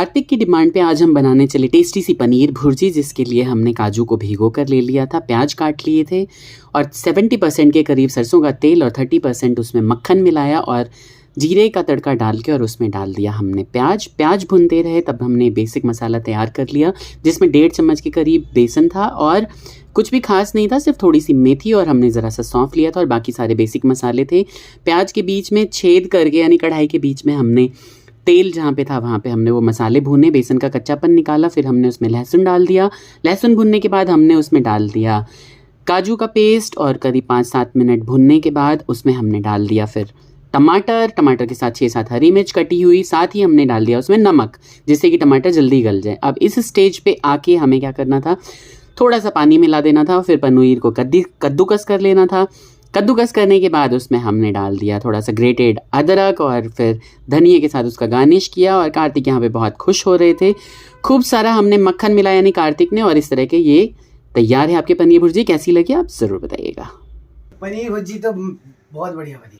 कार्तिक की डिमांड पे आज हम बनाने चले टेस्टी सी पनीर भुर्जी, जिसके लिए हमने काजू को भिगो कर ले लिया था, प्याज काट लिए थे और 70% के करीब सरसों का तेल और 30% उसमें मक्खन मिलाया और जीरे का तड़का डाल के और उसमें डाल दिया हमने प्याज भुनते रहे। तब हमने बेसिक मसाला तैयार कर लिया, जिसमें 1.5 चम्मच के करीब बेसन था और कुछ भी खास नहीं था, सिर्फ थोड़ी सी मेथी और हमने ज़रा सा सौंफ लिया था और बाकी सारे बेसिक मसाले थे। प्याज के बीच में छेद करके यानी कढ़ाई के बीच में हमने तेल जहाँ पे था वहाँ पे हमने वो मसाले भूने, बेसन का कच्चापन निकाला, फिर हमने उसमें लहसुन डाल दिया। लहसुन भुनने के बाद हमने उसमें डाल दिया काजू का पेस्ट और करीब 5-7 मिनट भुनने के बाद उसमें हमने डाल दिया फिर टमाटर के साथ 6-7 हरी मिर्च कटी हुई, साथ ही हमने डाल दिया उसमें नमक, जिससे कि टमाटर जल्दी गल जाए। अब इस स्टेज पे आके हमें क्या करना था, थोड़ा सा पानी मिला देना था, फिर पनीर को कद्दूकस कर लेना था। कद्दूकस करने के बाद उसमें हमने डाल दिया थोड़ा सा ग्रेटेड अदरक और फिर धनिए के साथ उसका गार्निश किया। और कार्तिक यहाँ पे बहुत खुश हो रहे थे, खूब सारा हमने मक्खन मिलाया यानी कार्तिक ने, और इस तरह के ये तैयार है आपके पनीर भुर्जी। कैसी लगी आप ज़रूर बताइएगा। पनीर भुर्जी तो बहुत बढ़िया बनी।